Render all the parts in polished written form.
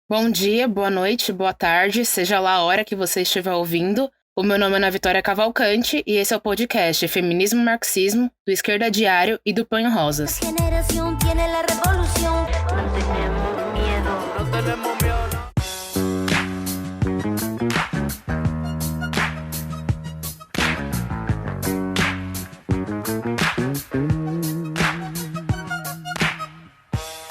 Bom dia, boa noite, boa tarde, seja lá a hora que você estiver ouvindo. O meu nome é Ana Vitória Cavalcante e esse é o podcast Feminismo e Marxismo, do Esquerda Diário e do Põe Rosas.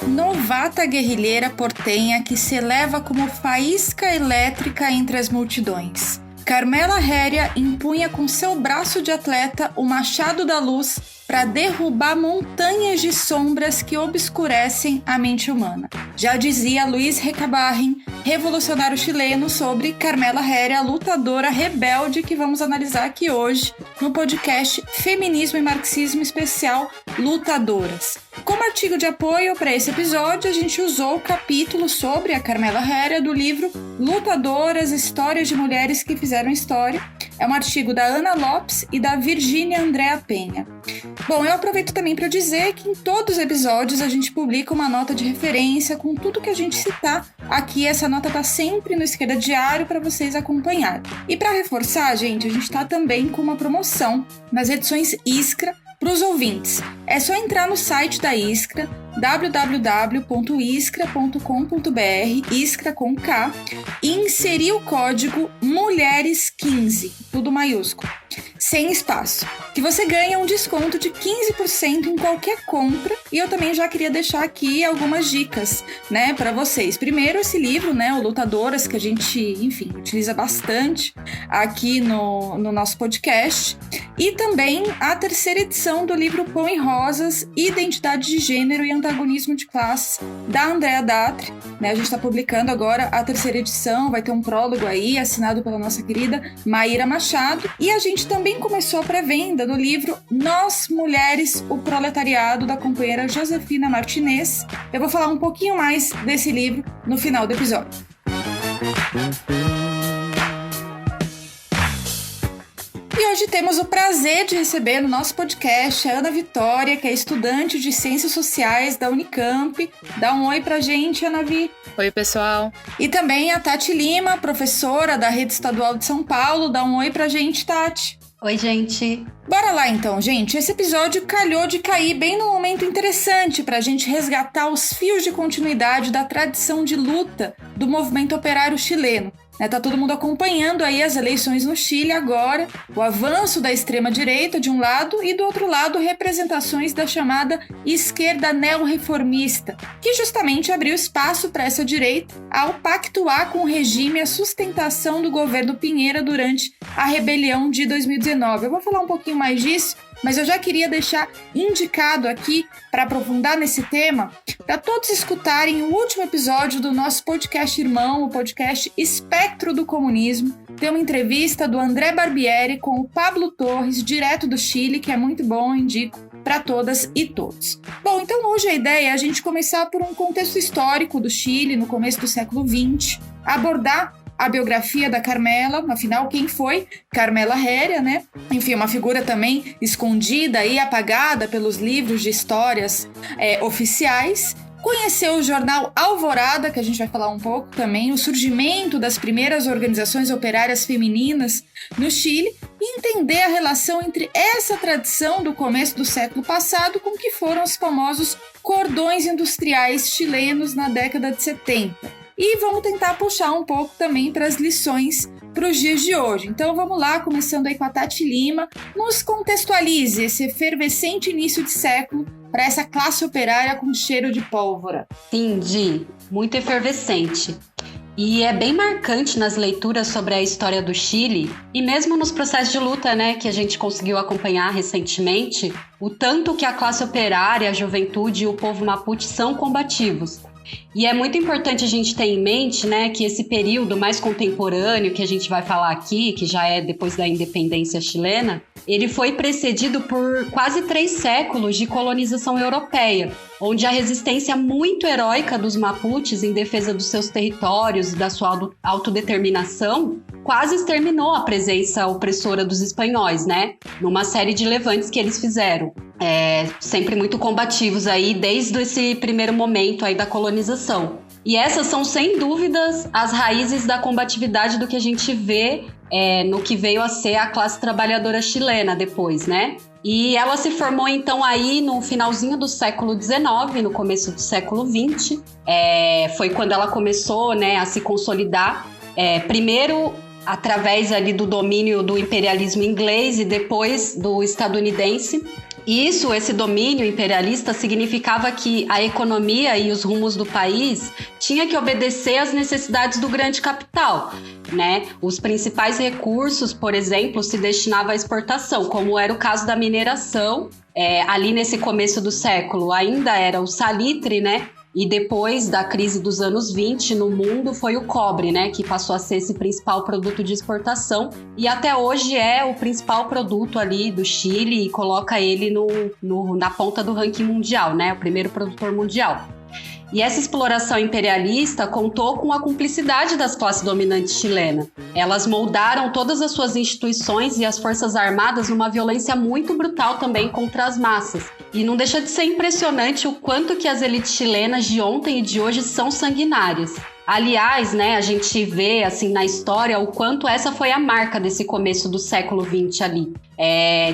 Novata guerrilheira portenha que se eleva como faísca elétrica entre as multidões. Carmela Héria empunha com seu braço de atleta o machado da luz para derrubar montanhas de sombras que obscurecem a mente humana. Já dizia Luiz Recabarren, revolucionário chileno, sobre Carmela Héria, lutadora rebelde, que vamos analisar aqui hoje no podcast Feminismo e Marxismo especial Lutadoras. Como artigo de apoio para esse episódio, a gente usou o capítulo sobre a Carmela Héria do livro Lutadoras, Histórias de Mulheres que Fizeram História. É um artigo da Ana Lopes e da Virgínia Andréa Penha. Bom, eu aproveito também para dizer que em todos os episódios a gente publica uma nota de referência com tudo que a gente citar aqui. Essa nota está sempre no Esquerda Diário para vocês acompanharem. E para reforçar, gente, a gente está também com uma promoção nas edições Iskra para os ouvintes. É só entrar no site da Iskra, www.iskra.com.br, Iskra com K, e inserir o código MULHERES15, tudo maiúsculo, sem espaço, que você ganha um desconto de 15% em qualquer compra. E eu também já queria deixar aqui algumas dicas, né, para vocês. Primeiro, esse livro, né, o Lutadoras, que a gente, enfim, utiliza bastante aqui no nosso podcast. E também a terceira edição do livro Pão e Rosas, Identidade de Gênero e Antagonismo de Classe, da Andréa Datri, né? A gente está publicando agora a terceira edição, vai ter um prólogo aí, assinado pela nossa querida Maíra Machado. E a gente também começou a pré-venda do livro Nós, Mulheres, o Proletariado, da companheira Josefina Martinez. Eu vou falar um pouquinho mais desse livro no final do episódio. E hoje temos o prazer de receber no nosso podcast a Ana Vitória, que é estudante de Ciências Sociais da Unicamp. Dá um oi pra gente, Ana Vi. Oi, pessoal. E também a Tati Lima, professora da Rede Estadual de São Paulo. Dá um oi pra gente, Tati. Oi, gente. Bora lá então, gente. Esse episódio calhou de cair bem num momento interessante pra gente resgatar os fios de continuidade da tradição de luta do movimento operário chileno. Tá todo mundo acompanhando aí as eleições no Chile agora, o avanço da extrema-direita de um lado e do outro lado representações da chamada esquerda neorreformista, que justamente abriu espaço para essa direita ao pactuar com o regime a sustentação do governo Piñera durante a rebelião de 2019. Eu vou falar um pouquinho mais disso, mas eu já queria deixar indicado aqui, para aprofundar nesse tema, para todos escutarem o último episódio do nosso podcast irmão, o podcast Espectro do Comunismo. Tem uma entrevista do André Barbieri com o Pablo Torres, direto do Chile, que é muito bom, indico para todas e todos. Bom, então hoje a ideia é a gente começar por um contexto histórico do Chile, no começo do século XX, abordar a biografia da Carmela, afinal, quem foi Carmela Héria, né? Enfim, uma figura também escondida e apagada pelos livros de histórias oficiais. Conheceu o jornal Alvorada, que a gente vai falar um pouco também, o surgimento das primeiras organizações operárias femininas no Chile, e entender a relação entre essa tradição do começo do século passado com o que foram os famosos cordões industriais chilenos na década de 70. E vamos tentar puxar um pouco também para as lições para os dias de hoje. Então vamos lá, começando aí com a Tati Lima. Nos contextualize esse efervescente início de século para essa classe operária com cheiro de pólvora. Sim, Di, muito efervescente. E é bem marcante nas leituras sobre a história do Chile e mesmo nos processos de luta, né, que a gente conseguiu acompanhar recentemente, o tanto que a classe operária, a juventude e o povo mapuche são combativos. E é muito importante a gente ter em mente, né, que esse período mais contemporâneo que a gente vai falar aqui, que já é depois da independência chilena, ele foi precedido por quase 3 séculos de colonização europeia, onde a resistência muito heróica dos mapuches em defesa dos seus territórios e da sua autodeterminação quase exterminou a presença opressora dos espanhóis, né? Numa série de levantes que eles fizeram. Sempre muito combativos aí, desde esse primeiro momento aí da colonização. E essas são, sem dúvidas, as raízes da combatividade do que a gente vê no que veio a ser a classe trabalhadora chilena depois, né? E ela se formou, então, aí no finalzinho do século XIX, no começo do século XX. Foi quando ela começou, né, a se consolidar. Primeiro, através ali do domínio do imperialismo inglês e depois do estadunidense. Esse domínio imperialista significava que a economia e os rumos do país tinha que obedecer às necessidades do grande capital, né? Os principais recursos, por exemplo, se destinavam à exportação, como era o caso da mineração. Ali nesse começo do século ainda era o salitre, né? E depois da crise dos anos 20 no mundo foi o cobre, né, que passou a ser esse principal produto de exportação e até hoje é o principal produto ali do Chile e coloca ele na ponta do ranking mundial, né, o primeiro produtor mundial. E essa exploração imperialista contou com a cumplicidade das classes dominantes chilenas. Elas moldaram todas as suas instituições e as forças armadas numa violência muito brutal também contra as massas. E não deixa de ser impressionante o quanto que as elites chilenas de ontem e de hoje são sanguinárias. Aliás, né, a gente vê assim na história o quanto essa foi a marca desse começo do século XX ali.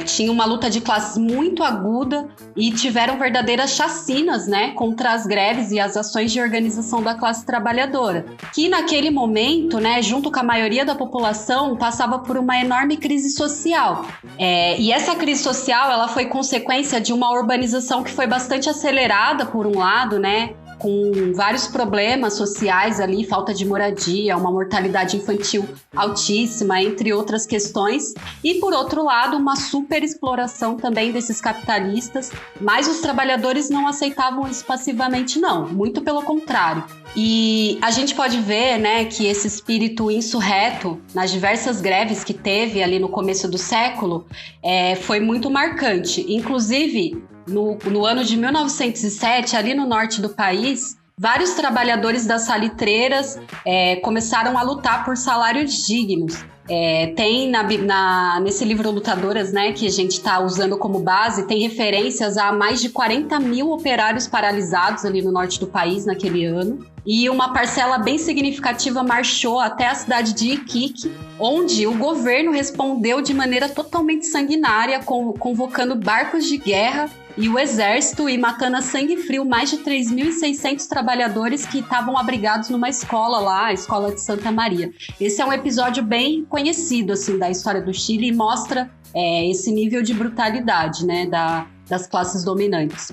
Tinha uma luta de classes muito aguda e tiveram verdadeiras chacinas, né, contra as greves e as ações de organização da classe trabalhadora, que naquele momento, né, junto com a maioria da população, passava por uma enorme crise social. E essa crise social ela foi consequência de uma urbanização que foi bastante acelerada, por um lado, né, com vários problemas sociais ali, falta de moradia, uma mortalidade infantil altíssima, entre outras questões. E, por outro lado, uma superexploração também desses capitalistas, mas os trabalhadores não aceitavam isso passivamente, não. Muito pelo contrário. E a gente pode ver, né, que esse espírito insurreto, nas diversas greves que teve ali no começo do século, foi muito marcante. Inclusive, no ano de 1907, ali no norte do país, vários trabalhadores das salitreiras começaram a lutar por salários dignos. Tem nesse livro Lutadoras, né, que a gente está usando como base, tem referências a mais de 40 mil operários paralisados ali no norte do país naquele ano. E uma parcela bem significativa marchou até a cidade de Iquique, onde o governo respondeu de maneira totalmente sanguinária, convocando barcos de guerra e o exército e matando a sangue frio mais de 3.600 trabalhadores que estavam abrigados numa escola lá, a Escola de Santa Maria. Esse é um episódio bem conhecido assim, da história do Chile e mostra esse nível de brutalidade, né, das classes dominantes.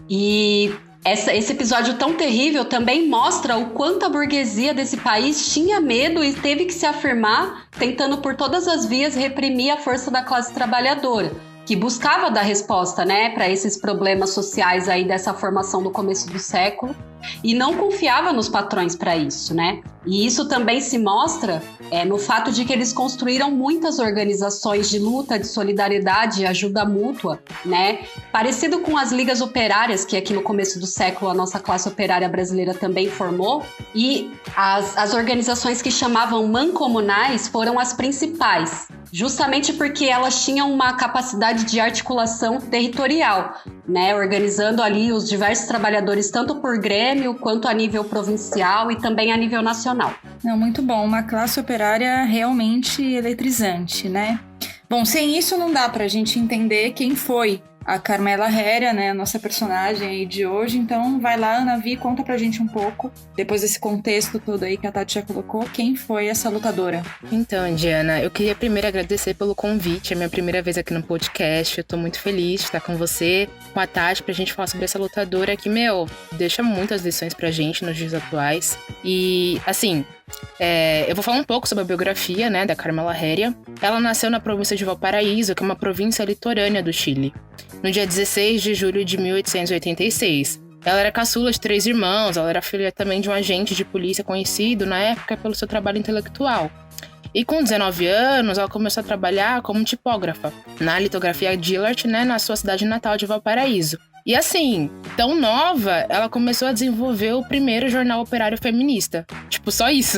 E esse episódio tão terrível também mostra o quanto a burguesia desse país tinha medo e teve que se afirmar, tentando por todas as vias reprimir a força da classe trabalhadora, que buscava dar resposta, né, para esses problemas sociais aí dessa formação do começo do século e não confiava nos patrões para isso, né? E isso também se mostra no fato de que eles construíram muitas organizações de luta, de solidariedade e ajuda mútua, né? Parecido com as ligas operárias, que aqui no começo do século a nossa classe operária brasileira também formou, e as organizações que chamavam mancomunais foram as principais, justamente porque elas tinham uma capacidade de articulação territorial, né? Organizando ali os diversos trabalhadores, tanto por grêmio, quanto a nível provincial e também a nível nacional. Não, muito bom, uma classe operária realmente eletrizante, né? Bom, sem isso não dá pra gente entender quem foi a Carmela Heria, né, a nossa personagem aí de hoje. Então vai lá, Ana Vi, conta pra gente um pouco, depois desse contexto todo aí que a Tati já colocou, quem foi essa lutadora? Então, Diana, eu queria primeiro agradecer pelo convite, é minha primeira vez aqui no podcast, eu tô muito feliz de estar com você, com a Tati, pra gente falar sobre essa lutadora que, deixa muitas lições pra gente nos dias atuais. E, assim, eu vou falar um pouco sobre a biografia, né, da Carmela Heria. Ela nasceu na província de Valparaíso, que é uma província litorânea do Chile, no dia 16 de julho de 1886. Ela era caçula de 3 irmãos, ela era filha também de um agente de polícia conhecido na época pelo seu trabalho intelectual. E com 19 anos, ela começou a trabalhar como tipógrafa na litografia Dillard, né, na sua cidade natal de Valparaíso. E assim, tão nova, ela começou a desenvolver o primeiro jornal operário feminista. Tipo, só isso.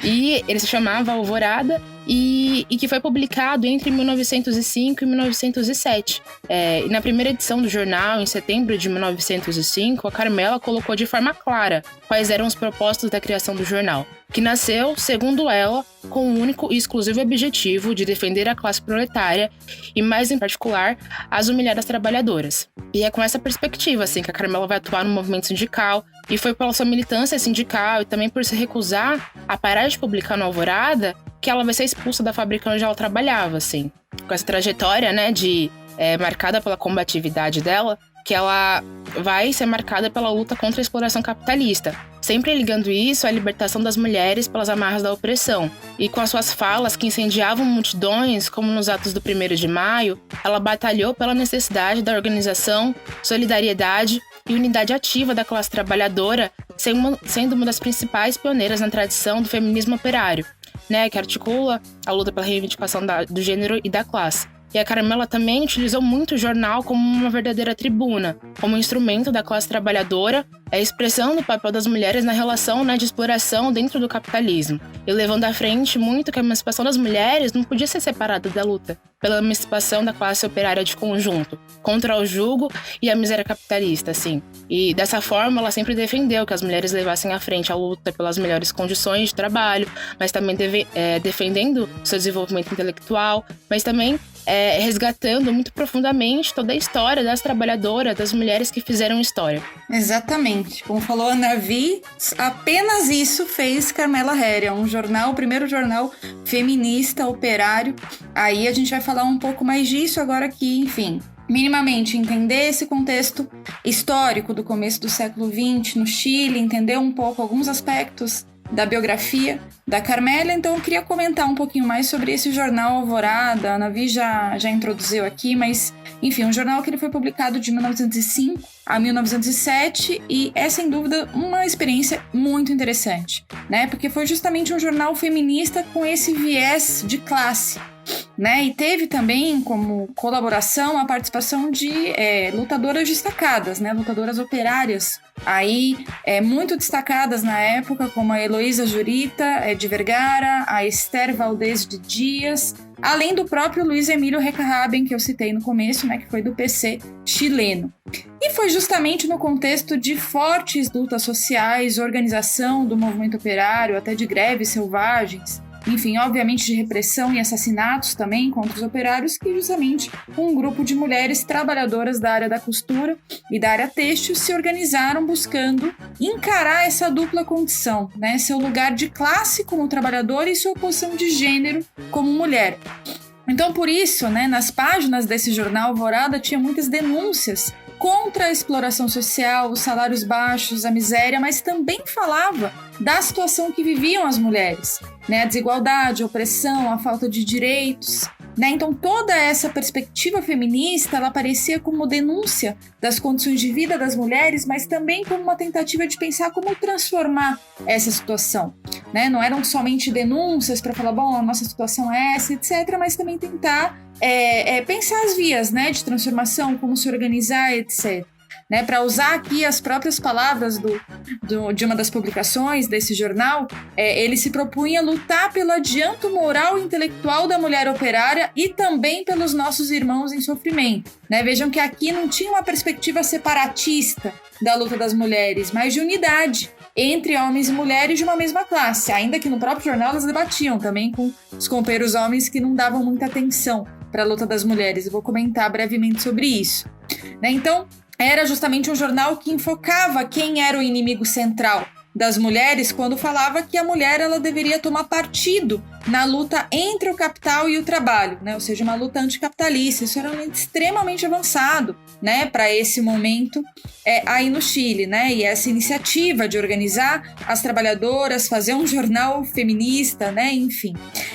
E ele se chamava Alvorada. e que foi publicado entre 1905 e 1907. E na primeira edição do jornal, em setembro de 1905, a Carmela colocou de forma clara quais eram os propósitos da criação do jornal, que nasceu, segundo ela, com o único e exclusivo objetivo de defender a classe proletária e, mais em particular, as humilhadas trabalhadoras. E é com essa perspectiva, assim, que a Carmela vai atuar no movimento sindical, e foi pela sua militância sindical e também por se recusar a parar de publicar no Alvorada que ela vai ser expulsa da fábrica onde ela trabalhava, assim. Com essa trajetória, né, marcada pela combatividade dela, que ela vai ser marcada pela luta contra a exploração capitalista, sempre ligando isso à libertação das mulheres pelas amarras da opressão. E com as suas falas que incendiavam multidões, como nos atos do 1º de maio, ela batalhou pela necessidade da organização, solidariedade e unidade ativa da classe trabalhadora, sendo uma das principais pioneiras na tradição do feminismo operário, né, que articula a luta pela reivindicação do gênero e da classe. E a Carmela também utilizou muito o jornal como uma verdadeira tribuna, como instrumento da classe trabalhadora, a expressão do papel das mulheres na relação, de exploração dentro do capitalismo, e levando à frente muito que a emancipação das mulheres não podia ser separada da luta pela emancipação da classe operária de conjunto, contra o jugo e a miséria capitalista, assim. E dessa forma, ela sempre defendeu que as mulheres levassem à frente a luta pelas melhores condições de trabalho, mas também defendendo seu desenvolvimento intelectual, mas também resgatando muito profundamente toda a história das trabalhadoras, das mulheres que fizeram história. Exatamente. Como falou a Ana Vi, apenas isso fez Carmela Herria, o primeiro jornal feminista, operário. Aí a gente vai falar um pouco mais disso agora que, enfim, minimamente entender esse contexto histórico do começo do século XX no Chile, entender um pouco alguns aspectos da biografia da Carmela. Então eu queria comentar um pouquinho mais sobre esse jornal Alvorada. A Ana Vi já introduziu aqui, mas enfim, um jornal que ele foi publicado de 1905 a 1907 e é sem dúvida uma experiência muito interessante, né? Porque foi justamente um jornal feminista com esse viés de classe, né? E teve também como colaboração a participação de lutadoras destacadas, né? Lutadoras operárias aí muito destacadas na época, como a Heloísa Jurita de Vergara, a Esther Valdez de Dias, além do próprio Luiz Emílio Recahaben, que eu citei no começo, né? Que foi do PC chileno. E foi justamente no contexto de fortes lutas sociais, organização do movimento operário, até de greves selvagens, enfim, obviamente de repressão e assassinatos também contra os operários, que justamente um grupo de mulheres trabalhadoras da área da costura e da área têxtil se organizaram buscando encarar essa dupla condição, né? Seu lugar de classe como trabalhadora e sua posição de gênero como mulher. Então, por isso, né, nas páginas desse jornal Alvorada tinha muitas denúncias contra a exploração social, os salários baixos, a miséria, mas também falava da situação que viviam as mulheres, né? A desigualdade, a opressão, a falta de direitos, né? Então toda essa perspectiva feminista, ela aparecia como denúncia das condições de vida das mulheres, mas também como uma tentativa de pensar como transformar essa situação, né? Não eram somente denúncias para falar, bom, a nossa situação é essa, etc., mas também tentar pensar as vias, né, de transformação, como se organizar, etc. Né, para usar aqui as próprias palavras de uma das publicações desse jornal, ele se propunha lutar pelo adianto moral e intelectual da mulher operária e também pelos nossos irmãos em sofrimento. Né, vejam que aqui não tinha uma perspectiva separatista da luta das mulheres, mas de unidade entre homens e mulheres de uma mesma classe, ainda que no próprio jornal elas debatiam também com os companheiros homens que não davam muita atenção para a luta das mulheres. Eu vou comentar brevemente sobre isso. Né, então, era justamente um jornal que enfocava quem era o inimigo central das mulheres quando falava que a mulher ela deveria tomar partido na luta entre o capital e o trabalho, né? Ou seja, uma luta anticapitalista. Isso era extremamente avançado, né, para esse momento aí no Chile, né? E essa iniciativa de organizar as trabalhadoras, fazer um jornal feminista, né? Enfim.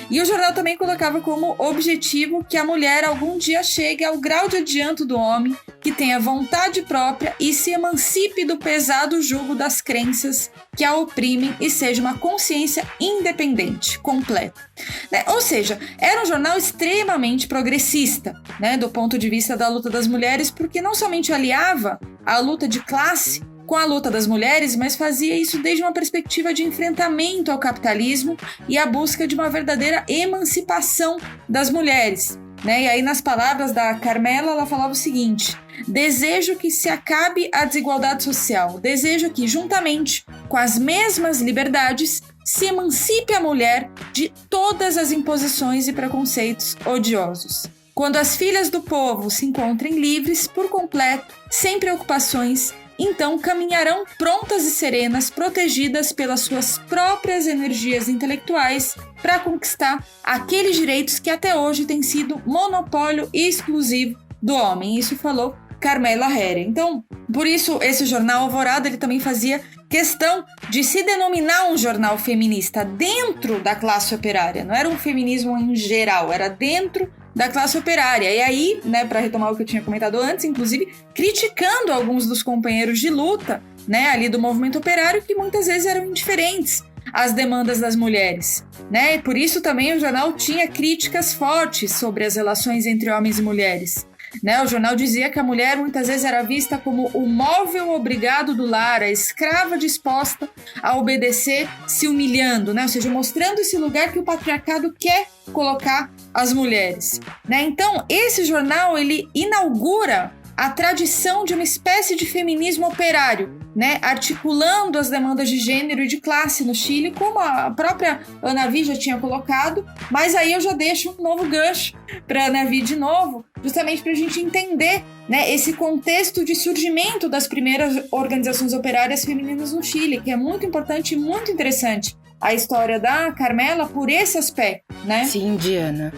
E o jornal também colocava como objetivo que a mulher algum dia chegue ao grau de adianto do homem, que tenha vontade própria e se emancipe do pesado jugo das crenças que a oprimem e seja uma consciência independente, completa. Né? Ou seja, era um jornal extremamente progressista, né, do ponto de vista da luta das mulheres, porque não somente aliava a luta de classe com a luta das mulheres, mas fazia isso desde uma perspectiva de enfrentamento ao capitalismo e a busca de uma verdadeira emancipação das mulheres, né? E aí, nas palavras da Carmela, ela falava o seguinte: desejo que se acabe a desigualdade social, desejo que, juntamente com as mesmas liberdades, se emancipe a mulher de todas as imposições e preconceitos odiosos. Quando as filhas do povo se encontrem livres por completo, sem preocupações, então caminharão prontas e serenas, protegidas pelas suas próprias energias intelectuais para conquistar aqueles direitos que até hoje têm sido monopólio exclusivo do homem. Isso falou Carmela Herrer. Então, por isso, esse jornal Alvorada, ele também fazia questão de se denominar um jornal feminista dentro da classe operária. Não era um feminismo em geral, era dentro da classe operária. E aí, né, para retomar o que eu tinha comentado antes, inclusive criticando alguns dos companheiros de luta, né, ali do movimento operário, que muitas vezes eram indiferentes às demandas das mulheres, né? E por isso também o jornal tinha críticas fortes sobre as relações entre homens e mulheres, né? O jornal dizia que a mulher muitas vezes era vista como o móvel obrigado do lar, a escrava disposta a obedecer, se humilhando, né? Ou seja, mostrando esse lugar que o patriarcado quer colocar as mulheres, né? Então, esse jornal, ele inaugura a tradição de uma espécie de feminismo operário, né, articulando as demandas de gênero e de classe no Chile, como a própria Ana Vi já tinha colocado, mas aí eu já deixo um novo gancho para a Ana Vi de novo, justamente para a gente entender, né, esse contexto de surgimento das primeiras organizações operárias femininas no Chile, que é muito importante e muito interessante. A história da Carmela por esse aspecto, né? Sim, Diana.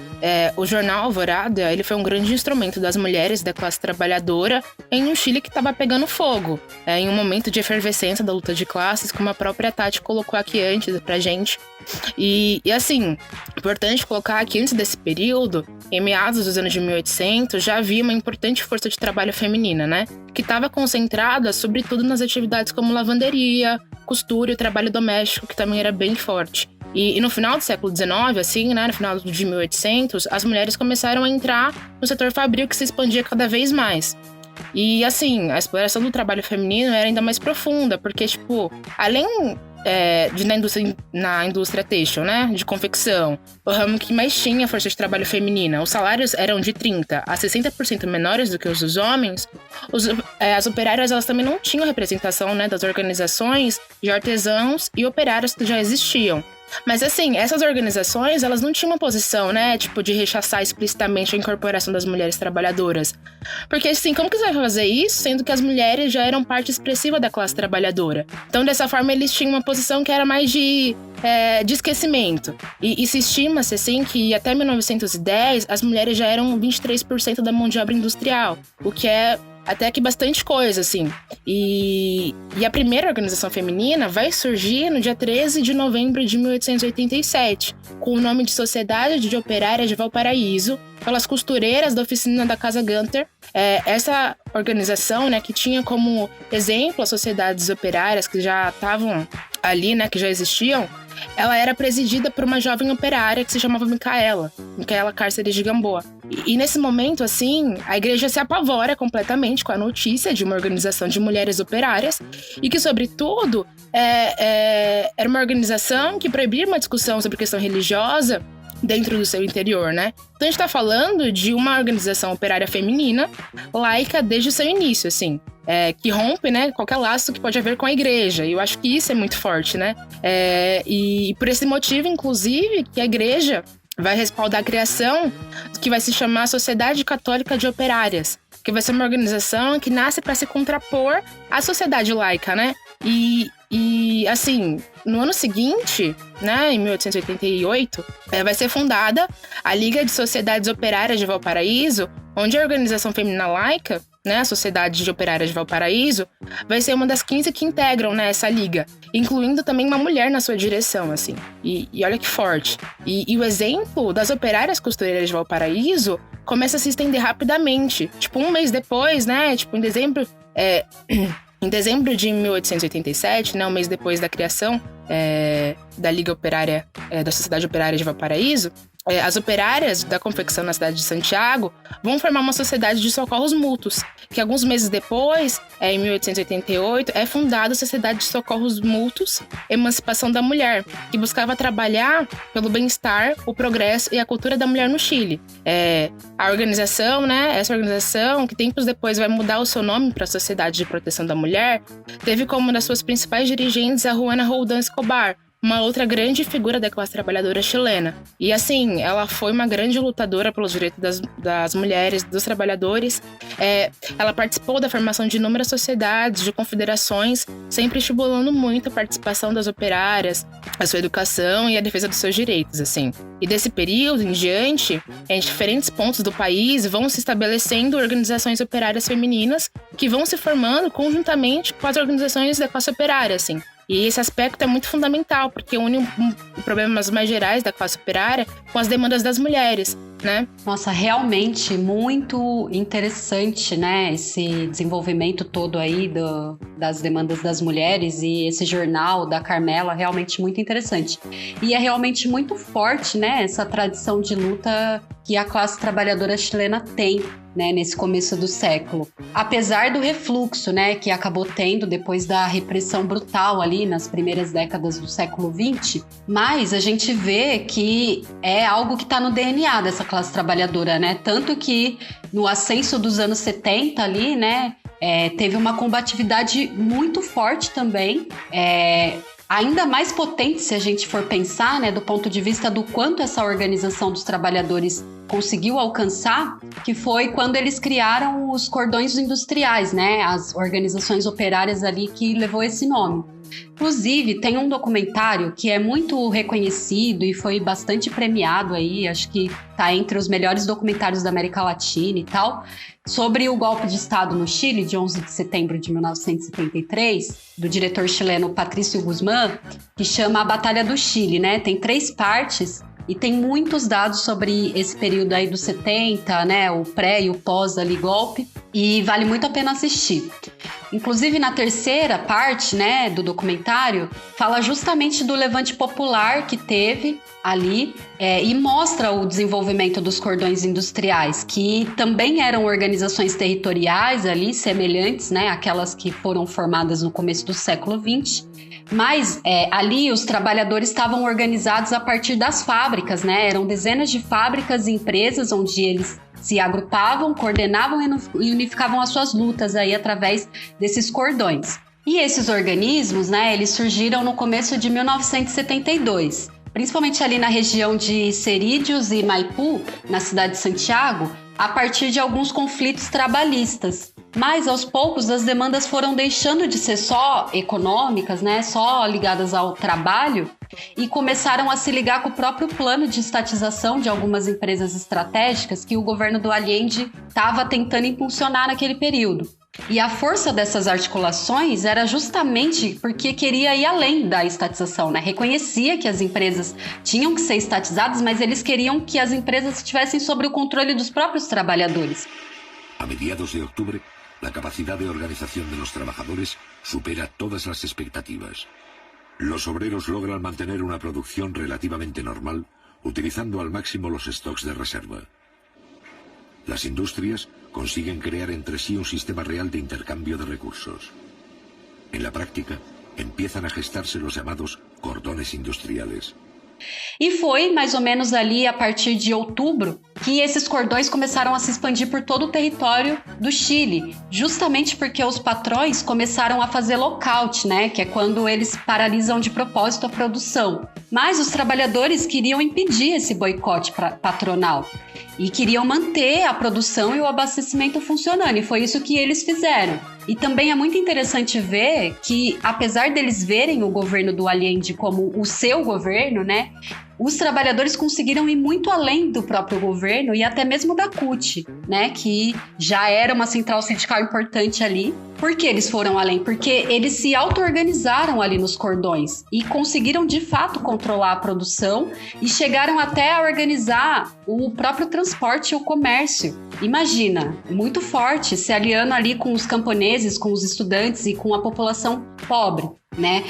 O jornal Alvorada, ele foi um grande instrumento das mulheres da classe trabalhadora em um Chile que estava pegando fogo, em um momento de efervescência da luta de classes, como a própria Tati colocou aqui antes pra gente. E assim, importante colocar que antes desse período, em meados dos anos de 1800, já havia uma importante força de trabalho feminina, né? Que estava concentrada, sobretudo, nas atividades como lavanderia, costura e trabalho doméstico, que também era bem forte. E no final do século XIX, assim, né, no final de 1800, as mulheres começaram a entrar no setor fabril, que se expandia cada vez mais. E, assim, a exploração do trabalho feminino era ainda mais profunda, porque, tipo, além na indústria têxtil, né, de confecção, o ramo que mais tinha força de trabalho feminina, os salários eram de 30% a 60% menores do que os dos homens, as operárias, elas também não tinham representação, né, das organizações de artesãos e operários que já existiam. Mas assim, essas organizações, elas não tinham uma posição, né, tipo, de rechaçar explicitamente a incorporação das mulheres trabalhadoras. Porque assim, como que você vai fazer isso, sendo que as mulheres já eram parte expressiva da classe trabalhadora? Então, dessa forma, eles tinham uma posição que era mais de esquecimento. E se estima-se, assim, que até 1910, as mulheres já eram 23% da mão de obra industrial, o que é até que bastante coisa, assim. E a primeira organização feminina vai surgir no dia 13 de novembro de 1887, com o nome de Sociedade de Operárias de Valparaíso, pelas costureiras da oficina da Casa Gunter. Essa organização, né, que tinha como exemplo as sociedades operárias que já estavam ali, né, que já existiam, ela era presidida por uma jovem operária que se chamava Micaela Cárceres de Gamboa. E nesse momento, assim, a igreja se apavora completamente com a notícia de uma organização de mulheres operárias e que, sobretudo, era uma organização que proibia uma discussão sobre questão religiosa dentro do seu interior, né? Então a gente tá falando de uma organização operária feminina, laica desde o seu início, assim, que rompe, né, qualquer laço que pode haver com a igreja. E eu acho que isso é muito forte, né? E por esse motivo, inclusive, que a igreja vai respaldar a criação do que vai se chamar Sociedade Católica de Operárias, que vai ser uma organização que nasce para se contrapor à sociedade laica, né? E assim, no ano seguinte, né, em 1888, vai ser fundada a Liga de Sociedades Operárias de Valparaíso, onde a organização feminina laica, né, a Sociedade de Operárias de Valparaíso, vai ser uma das 15 que integram, né, essa liga, incluindo também uma mulher na sua direção, assim. E olha que forte. E o exemplo das operárias costureiras de Valparaíso começa a se estender rapidamente. Tipo, um mês depois, né, tipo, em dezembro de 1887, né, um mês depois da criação da Liga Operária, da Sociedade Operária de Valparaíso, as operárias da confecção na cidade de Santiago vão formar uma sociedade de socorros mútuos, que alguns meses depois, em 1888, é fundada a Sociedade de Socorros Mútuos Emancipação da Mulher, que buscava trabalhar pelo bem-estar, o progresso e a cultura da mulher no Chile. A organização, essa organização, que tempos depois vai mudar o seu nome para a Sociedade de Proteção da Mulher, teve como uma das suas principais dirigentes a Juana Roldán Escobar, uma outra grande figura da classe trabalhadora chilena. E assim, ela foi uma grande lutadora pelos direitos das mulheres, dos trabalhadores. Ela participou da formação de inúmeras sociedades, de confederações, sempre estimulando muito a participação das operárias, a sua educação e a defesa dos seus direitos, assim. E desse período em diante, em diferentes pontos do país, vão se estabelecendo organizações operárias femininas que vão se formando conjuntamente com as organizações da classe operária, assim. E esse aspecto é muito fundamental, porque une problemas mais gerais da classe operária com as demandas das mulheres, né? Nossa, realmente muito interessante, né? Esse desenvolvimento todo aí das demandas das mulheres, e esse jornal da Carmela, realmente muito interessante. E é realmente muito forte, né? Essa tradição de luta que a classe trabalhadora chilena tem, né, nesse começo do século. Apesar do refluxo, né, que acabou tendo depois da repressão brutal ali nas primeiras décadas do século XX, mas a gente vê que é algo que está no DNA dessa classe trabalhadora, né? Tanto que no ascenso dos anos 70 ali, né, teve uma combatividade muito forte também, ainda mais potente se a gente for pensar, né, do ponto de vista do quanto essa organização dos trabalhadores conseguiu alcançar, que foi quando eles criaram os cordões industriais, né, as organizações operárias ali que levou esse nome. Inclusive, tem um documentário que é muito reconhecido e foi bastante premiado aí, acho que está entre os melhores documentários da América Latina e tal, sobre o golpe de Estado no Chile, de 11 de setembro de 1973, do diretor chileno Patricio Guzmán, que chama A Batalha do Chile, né? Tem 3 partes e tem muitos dados sobre esse período aí dos 70, né? O pré e o pós ali golpe, e vale muito a pena assistir. Inclusive, na terceira parte, né, do documentário, fala justamente do levante popular que teve ali e mostra o desenvolvimento dos cordões industriais, que também eram organizações territoriais ali, semelhantes, né, àquelas que foram formadas no começo do século XX. Mas ali os trabalhadores estavam organizados a partir das fábricas, né? Eram dezenas de fábricas e empresas onde eles se agrupavam, coordenavam e unificavam as suas lutas aí através desses cordões. E esses organismos, né, eles surgiram no começo de 1972, principalmente ali na região de Cerrillos e Maipú, na cidade de Santiago, a partir de alguns conflitos trabalhistas. Mas, aos poucos, as demandas foram deixando de ser só econômicas, né, só ligadas ao trabalho, e começaram a se ligar com o próprio plano de estatização de algumas empresas estratégicas que o governo do Allende estava tentando impulsionar naquele período. E a força dessas articulações era justamente porque queria ir além da estatização, né? Reconhecia que as empresas tinham que ser estatizadas, mas eles queriam que as empresas estivessem sob o controle dos próprios trabalhadores. A mediados de octubre, la capacidad de organización de los trabajadores supera todas las expectativas. Los obreros logran mantener una producción relativamente normal, utilizando al máximo los stocks de reserva. Las industrias consiguen crear entre sí un sistema real de intercambio de recursos. En la práctica, empiezan a gestarse los llamados cordones industriales. E foi mais ou menos ali a partir de outubro que esses cordões começaram a se expandir por todo o território do Chile, justamente porque os patrões começaram a fazer lockout, né, que é quando eles paralisam de propósito a produção. Mas os trabalhadores queriam impedir esse boicote patronal e queriam manter a produção e o abastecimento funcionando, e foi isso que eles fizeram. E também é muito interessante ver que, apesar deles verem o governo do Allende como o seu governo, né, os trabalhadores conseguiram ir muito além do próprio governo e até mesmo da CUT, né, que já era uma central sindical importante ali. Por que eles foram além? Porque eles se auto-organizaram ali nos cordões e conseguiram de fato controlar a produção e chegaram até a organizar o próprio transporte e o comércio. Imagina, muito forte, se aliando ali com os camponeses, com os estudantes e com a população pobre. né?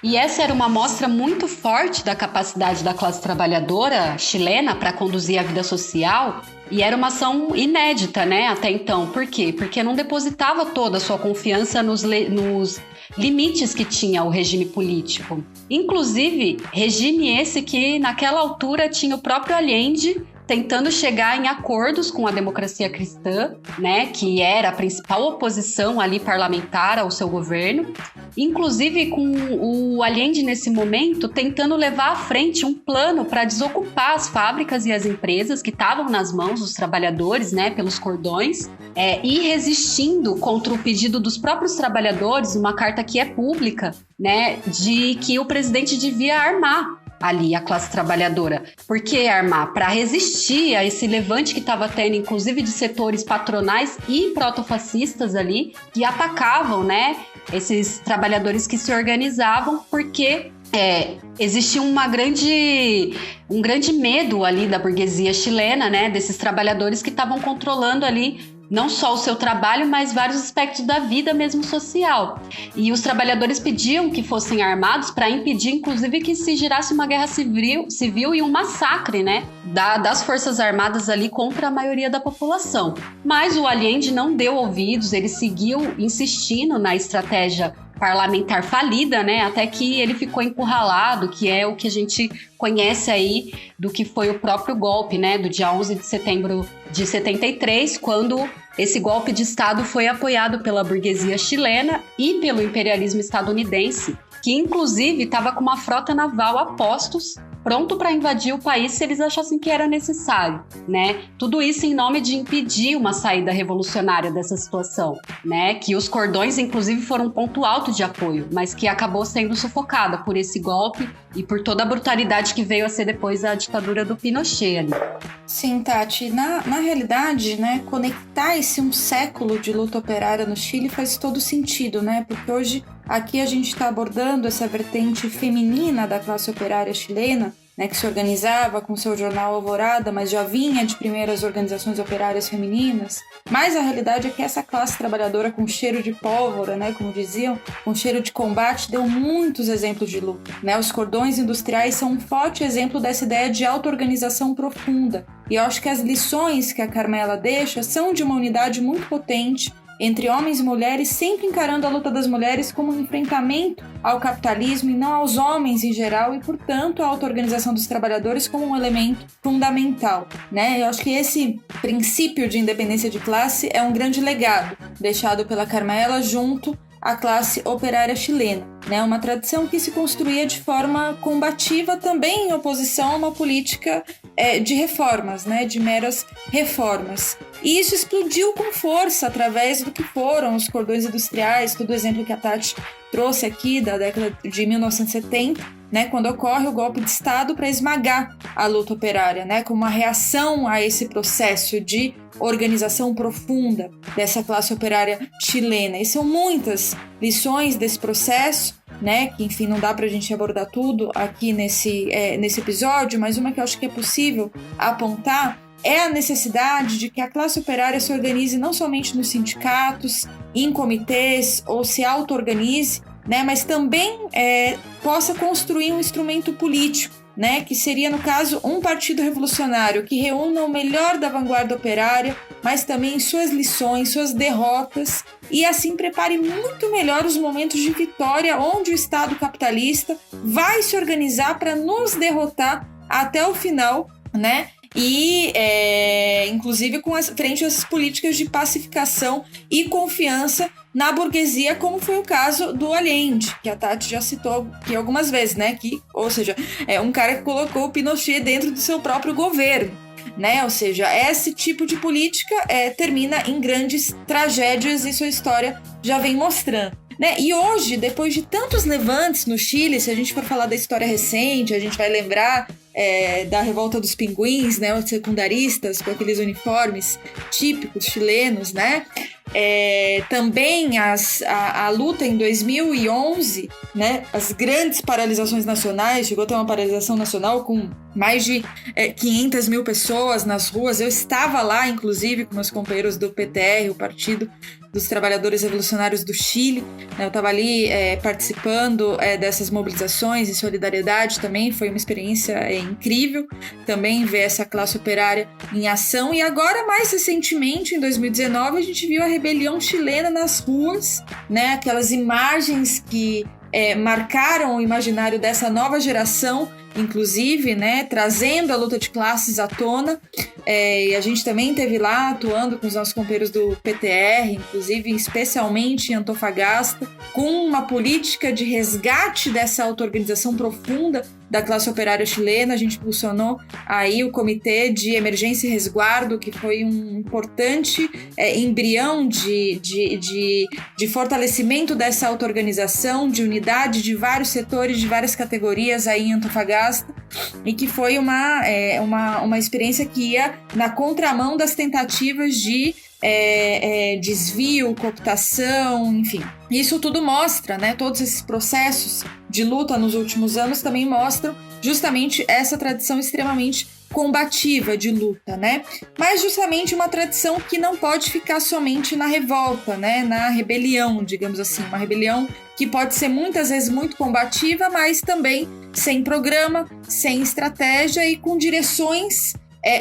E essa era uma mostra muito forte da capacidade da classe trabalhadora chilena para conduzir a vida social, e era uma ação inédita, né, até então. Por quê? Porque não depositava toda a sua confiança nos limites que tinha o regime político. Inclusive, regime esse que naquela altura tinha o próprio Allende tentando chegar em acordos com a democracia cristã, né, que era a principal oposição ali parlamentar ao seu governo, inclusive com o Allende nesse momento tentando levar à frente um plano para desocupar as fábricas e as empresas que estavam nas mãos dos trabalhadores, né, pelos cordões, e resistindo contra o pedido dos próprios trabalhadores, uma carta que é pública, né, de que o presidente devia armar ali a classe trabalhadora. Por que armar? Para resistir a esse levante que estava tendo, inclusive de setores patronais e protofascistas ali, que atacavam, né, esses trabalhadores que se organizavam, porque existia um grande medo ali da burguesia chilena, né, desses trabalhadores que estavam controlando ali não só o seu trabalho, mas vários aspectos da vida mesmo social. E os trabalhadores pediam que fossem armados para impedir, inclusive, que se gerasse uma guerra civil e um massacre, né, das forças armadas ali contra a maioria da população. Mas o Allende não deu ouvidos, ele seguiu insistindo na estratégia parlamentar falida, né, até que ele ficou encurralado, que é o que a gente conhece aí do que foi o próprio golpe, né, do dia 11 de setembro de 73, quando esse golpe de Estado foi apoiado pela burguesia chilena e pelo imperialismo estadunidense, que inclusive estava com uma frota naval a postos, pronto para invadir o país se eles achassem que era necessário, né? Tudo isso em nome de impedir uma saída revolucionária dessa situação, né? Que os cordões, inclusive, foram um ponto alto de apoio, mas que acabou sendo sufocada por esse golpe e por toda a brutalidade que veio a ser depois a ditadura do Pinochet ali. Sim, Tati. Na realidade, né, conectar esse um século de luta operária no Chile faz todo sentido, né? Porque hoje aqui a gente está abordando essa vertente feminina da classe operária chilena, né, que se organizava com seu jornal Alvorada, mas já vinha de primeiras organizações operárias femininas. Mas a realidade é que essa classe trabalhadora com cheiro de pólvora, né, como diziam, com cheiro de combate, deu muitos exemplos de luta, né? Os cordões industriais são um forte exemplo dessa ideia de auto-organização profunda. E eu acho que as lições que a Carmela deixa são de uma unidade muito potente entre homens e mulheres, sempre encarando a luta das mulheres como um enfrentamento ao capitalismo e não aos homens em geral, e, portanto, a auto-organização dos trabalhadores como um elemento fundamental, né? Eu acho que esse princípio de independência de classe é um grande legado deixado pela Carmela junto à classe operária chilena, né? Uma tradição que se construía de forma combativa também em oposição a uma política de reformas, né? De meras reformas. E isso explodiu com força através do que foram os cordões industriais, todo o exemplo que a Tati trouxe aqui da década de 1970, né, quando ocorre o golpe de Estado para esmagar a luta operária, né, como uma reação a esse processo de organização profunda dessa classe operária chilena. E são muitas lições desse processo, né, que enfim não dá para a gente abordar tudo aqui nesse episódio, mas uma que eu acho que é possível apontar é a necessidade de que a classe operária se organize não somente nos sindicatos, em comitês ou se auto-organize, né, mas também possa construir um instrumento político, né, que seria, no caso, um partido revolucionário que reúna o melhor da vanguarda operária, mas também suas lições, suas derrotas, e assim prepare muito melhor os momentos de vitória onde o Estado capitalista vai se organizar para nos derrotar até o final, né? E, inclusive, frente a essas políticas de pacificação e confiança na burguesia, como foi o caso do Allende, que a Tati já citou aqui algumas vezes, né? Ou seja, é um cara que colocou o Pinochet dentro do seu próprio governo, né? Ou seja, esse tipo de política termina em grandes tragédias e sua história já vem mostrando. Né? E hoje, depois de tantos levantes no Chile, se a gente for falar da história recente, a gente vai lembrar da revolta dos pinguins, né? Os secundaristas com aqueles uniformes típicos chilenos, né? Também a luta em 2011, né? As grandes paralisações nacionais, chegou a ter uma paralisação nacional com mais de 500 mil pessoas nas ruas. Eu estava lá, inclusive, com meus companheiros do PTR, o partido dos trabalhadores revolucionários do Chile, né? Eu estava ali participando dessas mobilizações em solidariedade também, foi uma experiência incrível também ver essa classe operária em ação. E agora, mais recentemente, em 2019, a gente viu a rebelião chilena nas ruas, né? Aquelas imagens que marcaram o imaginário dessa nova geração, inclusive, né, trazendo a luta de classes à tona, e a gente também esteve lá atuando com os nossos companheiros do PTR, inclusive especialmente em Antofagasta, com uma política de resgate dessa auto-organização profunda da classe operária chilena. A gente impulsionou aí o Comitê de Emergência e Resguardo, que foi um importante embrião de fortalecimento dessa auto-organização, de unidade de vários setores, de várias categorias aí em Antofagasta, e que foi uma experiência que ia na contramão das tentativas de desvio, cooptação, enfim. Isso tudo mostra, né? Todos esses processos de luta nos últimos anos também mostram justamente essa tradição extremamente combativa de luta, né? Mas justamente uma tradição que não pode ficar somente na revolta, né? Na rebelião, digamos assim. Uma rebelião que pode ser muitas vezes muito combativa, mas também sem programa, sem estratégia e com direções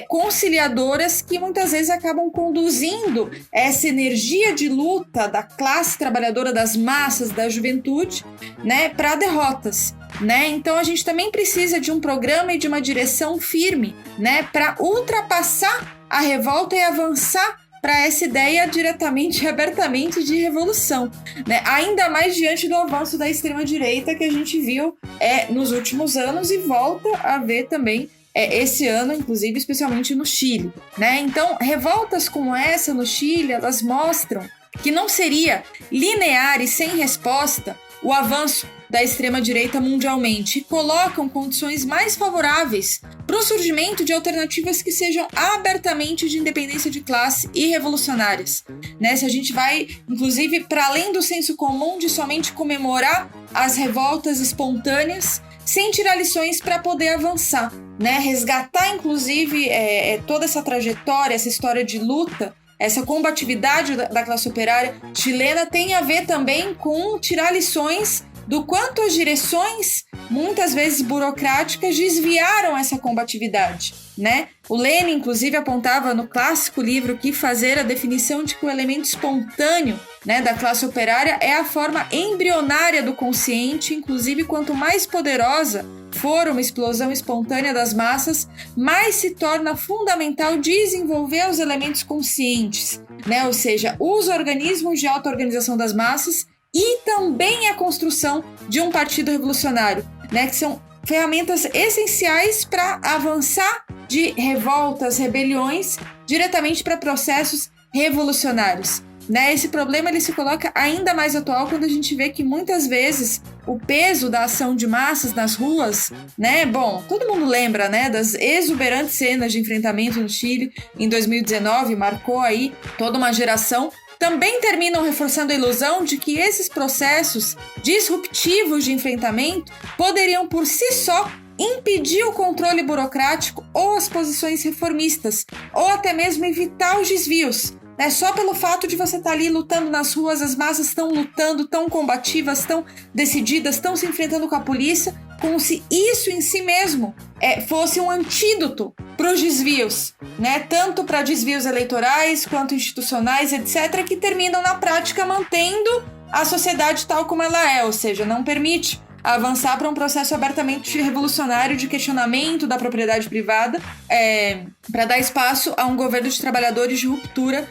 conciliadoras que muitas vezes acabam conduzindo essa energia de luta da classe trabalhadora, das massas, da juventude, né, para derrotas, né? Então a gente também precisa de um programa e de uma direção firme, né, para ultrapassar a revolta e avançar para essa ideia diretamente e abertamente de revolução, né? Ainda mais diante do avanço da extrema-direita que a gente viu nos últimos anos e volta a ver também esse ano, inclusive, especialmente no Chile, né? Então, revoltas como essa no Chile, elas mostram que não seria linear e sem resposta o avanço da extrema-direita mundialmente e colocam condições mais favoráveis para o surgimento de alternativas que sejam abertamente de independência de classe e revolucionárias, né? Se a gente vai, inclusive, para além do senso comum de somente comemorar as revoltas espontâneas, sem tirar lições para poder avançar, né? Resgatar, inclusive, toda essa trajetória, essa história de luta, essa combatividade da classe operária chilena tem a ver também com tirar lições do quanto as direções, muitas vezes burocráticas, desviaram essa combatividade, né? O Lenin, inclusive, apontava no clássico livro Que Fazer a definição de que o elemento espontâneo, né, da classe operária é a forma embrionária do consciente. Inclusive, quanto mais poderosa for uma explosão espontânea das massas, mais se torna fundamental desenvolver os elementos conscientes, né? Ou seja, os organismos de auto-organização das massas e também a construção de um partido revolucionário, né? Que são ferramentas essenciais para avançar de revoltas, rebeliões, diretamente para processos revolucionários, né? Esse problema ele se coloca ainda mais atual quando a gente vê que muitas vezes o peso da ação de massas nas ruas, né? Bom, todo mundo lembra, né, das exuberantes cenas de enfrentamento no Chile em 2019, marcou aí toda uma geração. Também terminam reforçando a ilusão de que esses processos disruptivos de enfrentamento poderiam por si só impedir o controle burocrático ou as posições reformistas, ou até mesmo evitar os desvios, né? Só pelo fato de você estar ali lutando nas ruas, as massas estão lutando, tão combativas, tão decididas, estão se enfrentando com a polícia, como se isso em si mesmo fosse um antídoto para os desvios, né? Tanto para desvios eleitorais quanto institucionais, etc., que terminam na prática mantendo a sociedade tal como ela é, ou seja, não permite avançar para um processo abertamente revolucionário de questionamento da propriedade privada, para dar espaço a um governo de trabalhadores de ruptura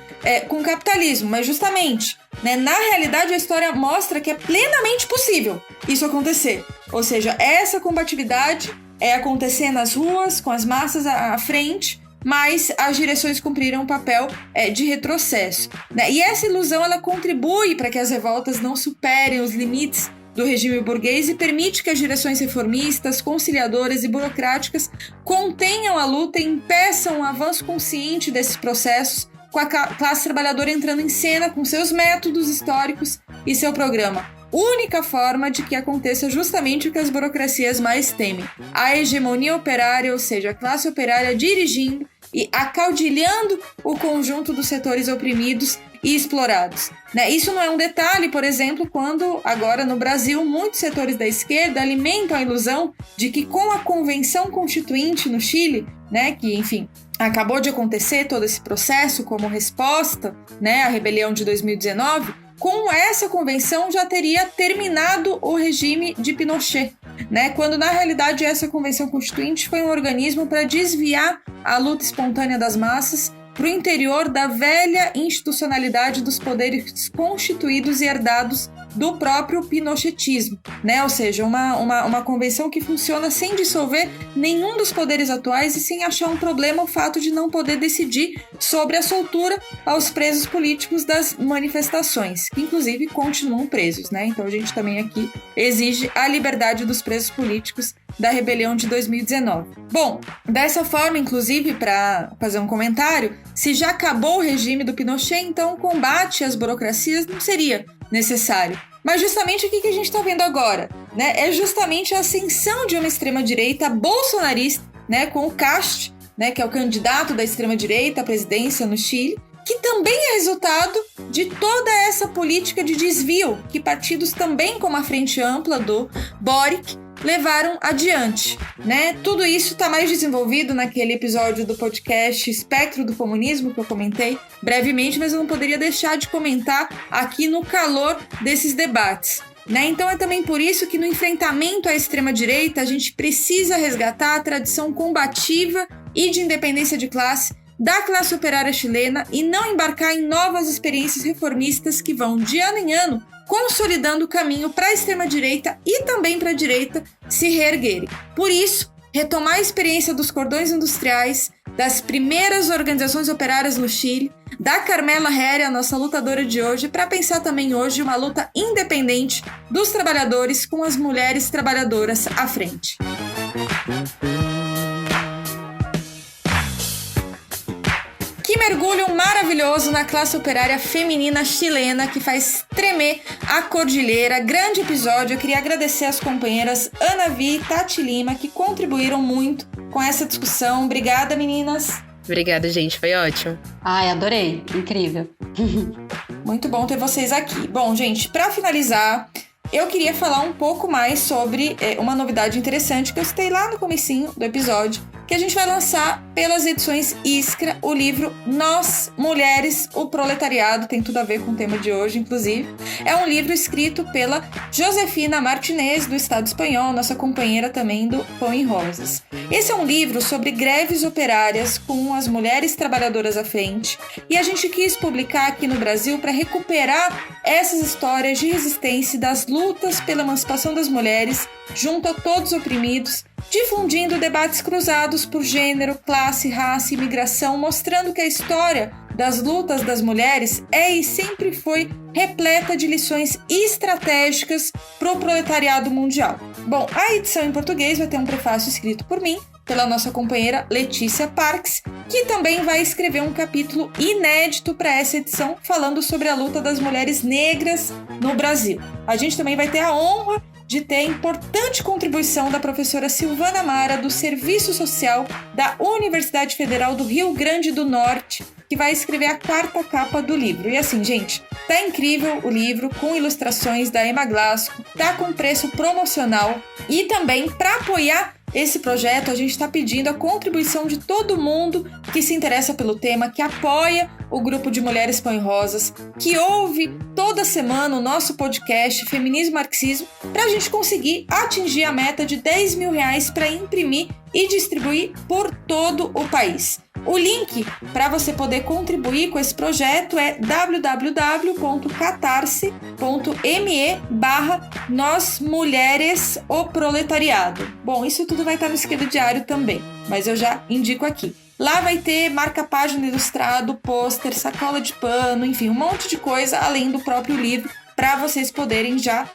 com o capitalismo. Mas justamente, né, na realidade a história mostra que é plenamente possível isso acontecer. Ou seja, essa combatividade acontecer nas ruas, com as massas à frente, mas as direções cumpriram um papel de retrocesso, né? E essa ilusão ela contribui para que as revoltas não superem os limites do regime burguês e permite que as direções reformistas, conciliadoras e burocráticas contenham a luta e impeçam o avanço consciente desses processos, com a classe trabalhadora entrando em cena com seus métodos históricos e seu programa. Única forma de que aconteça justamente o que as burocracias mais temem: a hegemonia operária, ou seja, a classe operária dirigindo e acaudilhando o conjunto dos setores oprimidos e explorados. Né? Isso não é um detalhe, por exemplo, quando agora no Brasil muitos setores da esquerda alimentam a ilusão de que com a Convenção Constituinte no Chile, né, que, enfim, acabou de acontecer todo esse processo como resposta, né, à rebelião de 2019, com essa convenção já teria terminado o regime de Pinochet, né? Quando na realidade essa convenção constituinte foi um organismo para desviar a luta espontânea das massas para o interior da velha institucionalidade dos poderes constituídos e herdados do próprio pinochetismo, né? Ou seja, uma convenção que funciona sem dissolver nenhum dos poderes atuais e sem achar um problema o fato de não poder decidir sobre a soltura aos presos políticos das manifestações, que inclusive continuam presos, né? Então a gente também aqui exige a liberdade dos presos políticos da rebelião de 2019. Bom, dessa forma, inclusive, para fazer um comentário, se já acabou o regime do Pinochet, então o combate às burocracias não seria necessário. Mas justamente o que a gente está vendo agora, né? É justamente a ascensão de uma extrema-direita bolsonarista, né? Com o Cast, né? Que é o candidato da extrema-direita à presidência no Chile, que também é resultado de toda essa política de desvio que partidos também como a Frente Ampla do Boric levaram adiante, né? Tudo isso está mais desenvolvido naquele episódio do podcast Espectro do Comunismo que eu comentei brevemente, mas eu não poderia deixar de comentar aqui no calor desses debates, né? Então é também por isso que no enfrentamento à extrema-direita a gente precisa resgatar a tradição combativa e de independência de classe da classe operária chilena e não embarcar em novas experiências reformistas que vão, de ano em ano, consolidando o caminho para a extrema-direita e também para a direita se reerguerem. Por isso, retomar a experiência dos cordões industriais, das primeiras organizações operárias no Chile, da Carmela Herre, a nossa lutadora de hoje, para pensar também hoje uma luta independente dos trabalhadores com as mulheres trabalhadoras à frente. Que mergulho maravilhoso na classe operária feminina chilena que faz tremer a cordilheira. Grande episódio. Eu queria agradecer às companheiras Ana Vi e Tati Lima que contribuíram muito com essa discussão. Obrigada, meninas. Obrigada, gente. Foi ótimo. Ai, adorei. Incrível. Muito bom ter vocês aqui. Bom, gente, para finalizar, eu queria falar um pouco mais sobre uma novidade interessante que eu citei lá no comecinho do episódio, que a gente vai lançar pelas edições Iskra, o livro Nós, Mulheres, o Proletariado, tem tudo a ver com o tema de hoje, inclusive. É um livro escrito pela Josefina Martinez, do Estado espanhol, nossa companheira também do Pão e Rosas. Esse é um livro sobre greves operárias com as mulheres trabalhadoras à frente, e a gente quis publicar aqui no Brasil para recuperar essas histórias de resistência e das lutas pela emancipação das mulheres junto a todos os oprimidos, difundindo debates cruzados por gênero, classe, raça e imigração, mostrando que a história das lutas das mulheres é e sempre foi repleta de lições estratégicas para o proletariado mundial. Bom, a edição em português vai ter um prefácio escrito por mim, pela nossa companheira Letícia Parks, que também vai escrever um capítulo inédito para essa edição, falando sobre a luta das mulheres negras no Brasil. A gente também vai ter a honra de ter a importante contribuição da professora Silvana Mara, do Serviço Social da Universidade Federal do Rio Grande do Norte, que vai escrever a 4ª capa do livro. E assim, gente, tá incrível o livro, com ilustrações da Emma Glasgow, tá com preço promocional, e também, para apoiar esse projeto, a gente está pedindo a contribuição de todo mundo que se interessa pelo tema, que apoia o grupo de Mulheres Pão e Rosas, que ouve toda semana o nosso podcast Feminismo e Marxismo, para a gente conseguir atingir a meta de R$10 mil para imprimir e distribuir por todo o país. O link para você poder contribuir com esse projeto é www.catarse.me/Nós Mulheres o Proletariado. Bom, isso tudo vai estar no Esquerdo Diário também, mas eu já indico aqui. Lá vai ter marca-página ilustrado, pôster, sacola de pano, enfim, um monte de coisa além do próprio livro, para vocês poderem já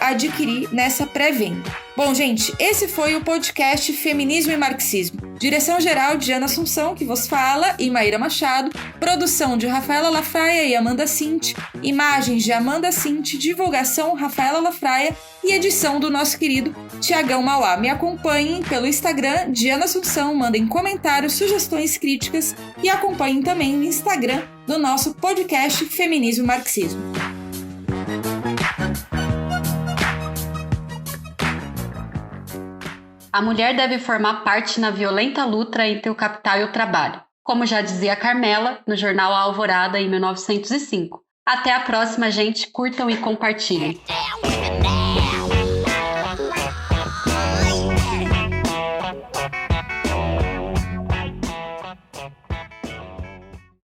adquirir nessa pré-venda. Bom, gente, esse foi o podcast Feminismo e Marxismo. Direção-geral de Ana Assunção, que vos fala, e Maíra Machado. Produção de Rafaela Lafraia e Amanda Cinti. Imagens de Amanda Cinti. Divulgação Rafaela Lafraia. E edição do nosso querido Tiagão Mauá. Me acompanhem pelo Instagram de Ana Assunção. Mandem comentários, sugestões, críticas. E acompanhem também no Instagram do nosso podcast Feminismo e Marxismo. A mulher deve formar parte na violenta luta entre o capital e o trabalho, como já dizia Carmela no jornal A Alvorada em 1905. Até a próxima, gente. Curtam e compartilhem.